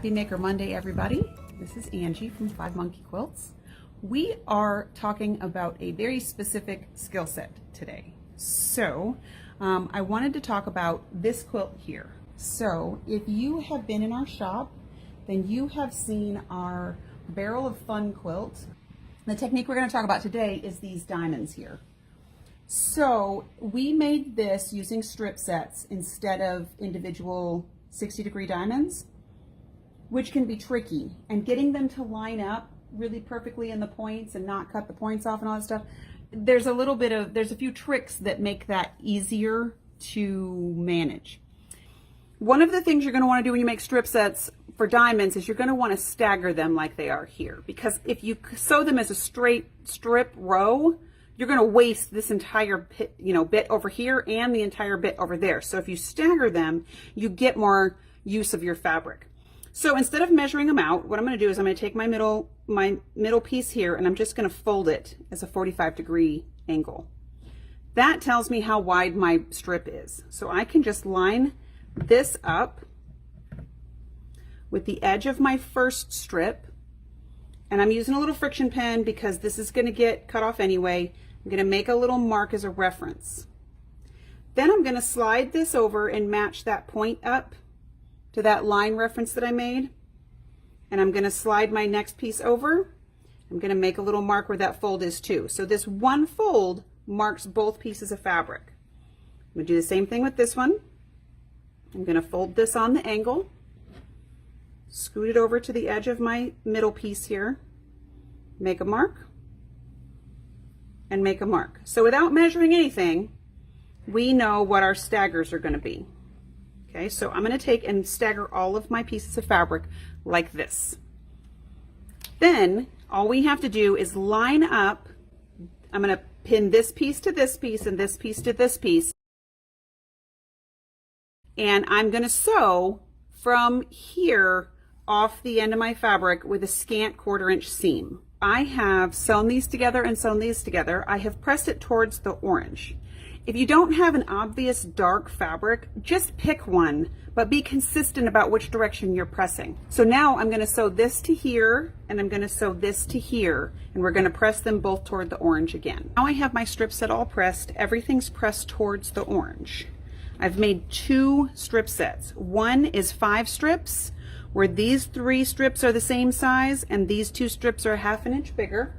Happy Maker Monday, everybody. This is Angie from 5 Monkey Quilts. We are talking about a very specific skill set today. So I wanted to talk about this quilt here. So if you have been in our shop, then you have seen our Barrel of Fun quilt. The technique we're going to talk about today is these diamonds here. So we made this using strip sets instead of individual 60-degree diamonds, which can be tricky, and getting them to line up really perfectly in the points and not cut the points off and all that stuff. There's a few tricks that make that easier to manage. One of the things you're going to want to do when you make strip sets for diamonds is you're going to want to stagger them like they are here, because if you sew them as a straight strip row, you're going to waste this entire bit over here and the entire bit over there. So if you stagger them, you get more use of your fabric. So instead of measuring them out, what I'm going to do is I'm going to take my middle piece here, and I'm just going to fold it as a 45-degree angle. That tells me how wide my strip is. So I can just line this up with the edge of my first strip, and I'm using a little friction pen because this is going to get cut off anyway. I'm going to make a little mark as a reference. Then I'm going to slide this over and match that point up to that line reference that I made. And I'm going to slide my next piece over. I'm going to make a little mark where that fold is too. So this one fold marks both pieces of fabric. I'm going to do the same thing with this one. I'm going to fold this on the angle, scoot it over to the edge of my middle piece here, make a mark, and make a mark. So without measuring anything, we know what our staggers are going to be. Okay, so I'm going to take and stagger all of my pieces of fabric like this. Then all we have to do is line up. I'm going to pin this piece to this piece and this piece to this piece. And I'm going to sew from here off the end of my fabric with a scant 1/4 inch seam. I have sewn these together and sewn these together. I have pressed it towards the orange. If you don't have an obvious dark fabric, just pick one, but be consistent about which direction you're pressing. So now I'm going to sew this to here, and I'm going to sew this to here, and we're going to press them both toward the orange again. Now I have my strip set all pressed. Everything's pressed towards the orange. I've made 2 strip sets. One is 5 strips, where these 3 strips are the same size and these 2 strips are 1/2 inch bigger.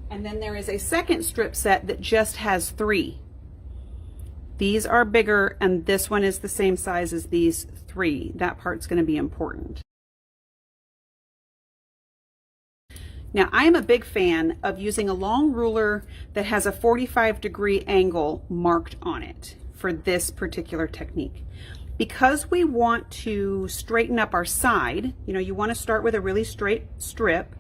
And then there is a second strip set that just has 3. These are bigger, and this one is the same size as these 3. That part's going to be important. Now, I am a big fan of using a long ruler that has a 45-degree angle marked on it for this particular technique. Because we want to straighten up our side, you want to start with a really straight strip.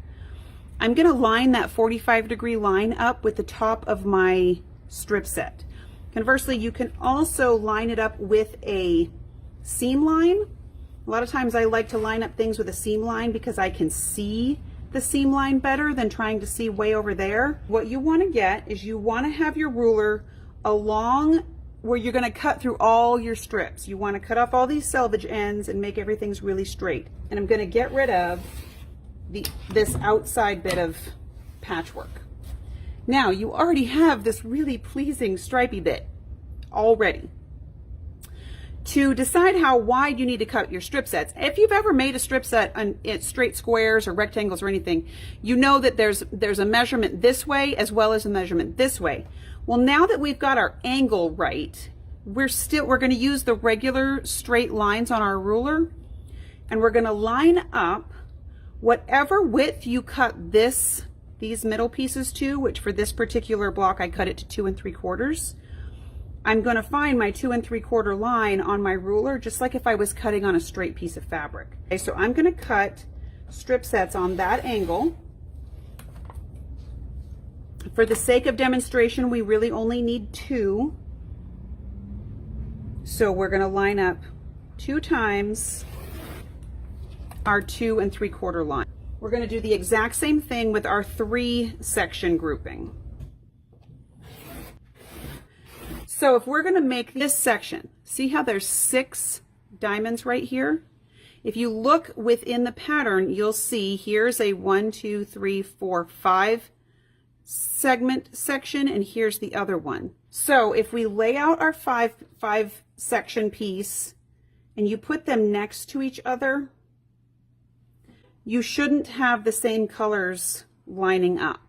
I'm going to line that 45-degree line up with the top of my strip set. Conversely, you can also line it up with a seam line. A lot of times I like to line up things with a seam line because I can see the seam line better than trying to see way over there. What you want to get is you want to have your ruler along where you're going to cut through all your strips. You want to cut off all these selvage ends and make everything's really straight. And I'm going to get rid of this outside bit of patchwork. Now you already have this really pleasing stripy bit already. To decide how wide you need to cut your strip sets, if you've ever made a strip set on straight squares or rectangles or anything, you know that there's a measurement this way as well as a measurement this way. Well, now that we've got our angle right, we're going to use the regular straight lines on our ruler, and we're going to line up whatever width you cut these middle pieces to, which for this particular block I cut it to 2 3/4. I'm going to find my 2 3/4 line on my ruler, just like if I was cutting on a straight piece of fabric. Okay, so I'm going to cut strip sets on that angle. For the sake of demonstration, we really only need 2. So we're going to line up 2 times our 2 3/4 line. We're going to do the exact same thing with our 3 section grouping. So if we're going to make this section, see how there's 6 diamonds right here? If you look within the pattern, you'll see here's a 1, 2, 3, 4, 5 segment section, and here's the other one. So if we lay out our five section piece and you put them next to each other, you shouldn't have the same colors lining up.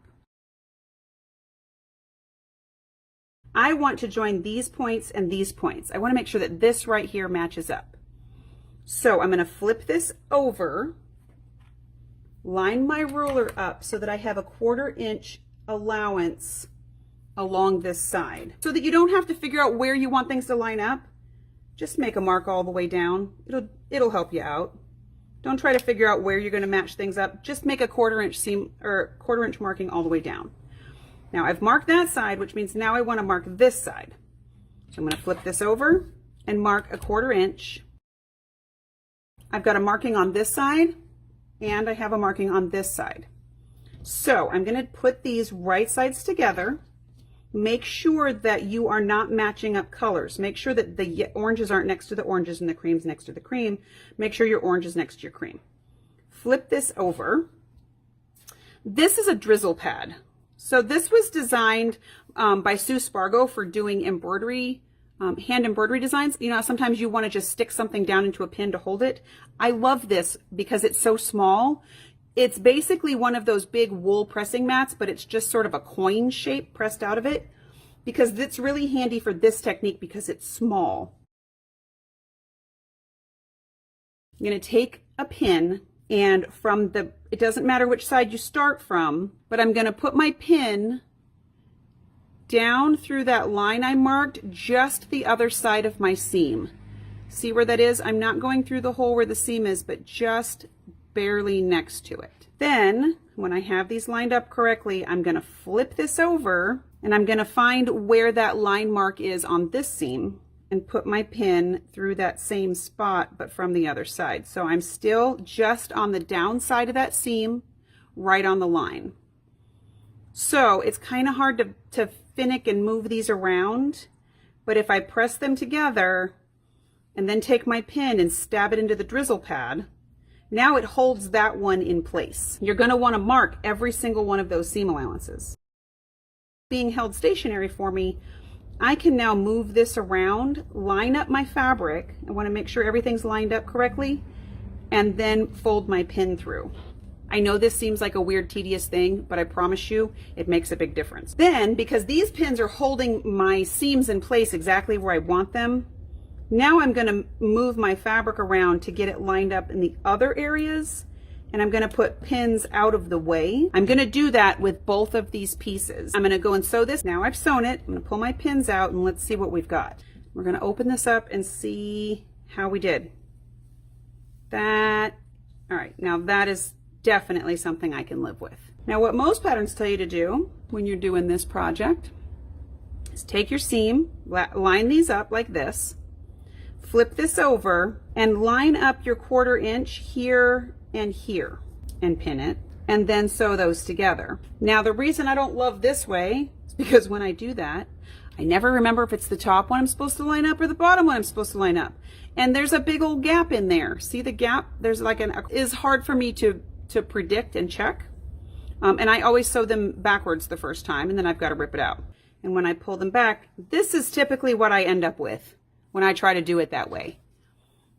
I want to join these points and these points. I want to make sure that this right here matches up. So I'm going to flip this over, line my ruler up so that I have a 1/4 inch allowance along this side, so that you don't have to figure out where you want things to line up. Just make a mark all the way down. It'll help you out. Don't try to figure out where you're going to match things up. Just make a 1/4 inch seam or 1/4 inch marking all the way down. Now I've marked that side, which means now I want to mark this side. So I'm going to flip this over and mark a 1/4 inch. I've got a marking on this side and I have a marking on this side. So I'm going to put these right sides together. Make sure that you are not matching up colors. Make sure that the oranges aren't next to the oranges and the cream's next to the cream. Make sure your orange is next to your cream. Flip this over. This is a drizzle pad. So this was designed by Sue Spargo for doing embroidery, hand embroidery designs. You know, sometimes you want to just stick something down into a pin to hold it. I love this because it's so small. It's basically one of those big wool pressing mats, but it's just sort of a coin shape pressed out of it, because it's really handy for this technique because it's small. I'm going to take a pin, and from the, it doesn't matter which side you start from, but I'm going to put my pin down through that line I marked, just the other side of my seam. See where that is? I'm not going through the hole where the seam is, but just barely next to it. Then when I have these lined up correctly, I'm going to flip this over and I'm going to find where that line mark is on this seam and put my pin through that same spot, but from the other side. So I'm still just on the down side of that seam, right on the line. So it's kind of hard to finick and move these around, but if I press them together and then take my pin and stab it into the drizzle pad, now it holds that one in place. You're going to want to mark every single one of those seam allowances. Being held stationary for me, I can now move this around, line up my fabric. I want to make sure everything's lined up correctly, and then fold my pin through. I know this seems like a weird, tedious thing, but I promise you it makes a big difference. Then, because these pins are holding my seams in place exactly where I want them, now I'm going to move my fabric around to get it lined up in the other areas, and I'm going to put pins out of the way. I'm going to do that with both of these pieces. I'm going to go and sew this. Now I've sewn it. I'm going to pull my pins out and let's see what we've got. We're going to open this up and see how we did. That, all right, now that is definitely something I can live with. Now what most patterns tell you to do when you're doing this project is take your seam, line these up like this, flip this over and line up your 1/4 inch here and here and pin it, and then sew those together. Now the reason I don't love this way is because when I do that, I never remember if it's the top one I'm supposed to line up or the bottom one I'm supposed to line up. And there's a big old gap in there. See the gap? There's like is hard for me to predict and check. And I always sew them backwards the first time, and then I've got to rip it out. And when I pull them back, this is typically what I end up with when I try to do it that way.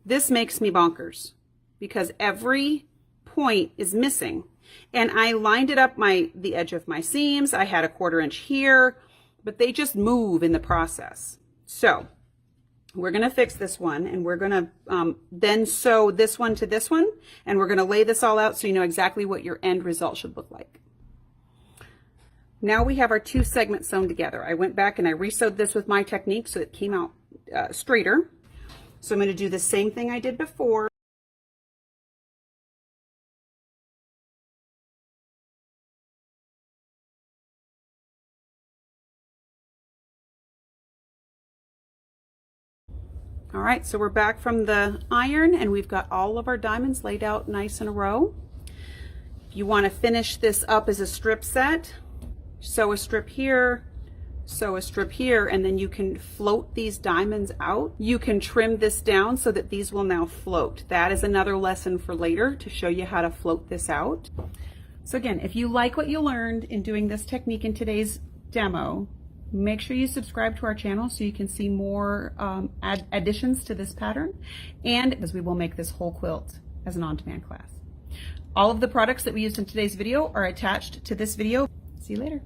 This makes me bonkers because every point is missing. And I lined it up the edge of my seams. I had a 1/4 inch here, but they just move in the process. So we're going to fix this one, and we're going to then sew this one to this one, and we're going to lay this all out so you know exactly what your end result should look like. Now we have our 2 segments sewn together. I went back and I re-sewed this with my technique so it came out straighter. So I'm going to do the same thing I did before. All right, so we're back from the iron and we've got all of our diamonds laid out nice in a row. If you want to finish this up as a strip set, sew a strip here, sew a strip here, and then you can float these diamonds out. You can trim this down so that these will now float. That is another lesson for later, to show you how to float this out. So again, if you like what you learned in doing this technique in today's demo, make sure you subscribe to our channel so you can see more additions to this pattern, and as we will make this whole quilt as an on-demand class. All of the products that we used in today's video are attached to this video. See you later.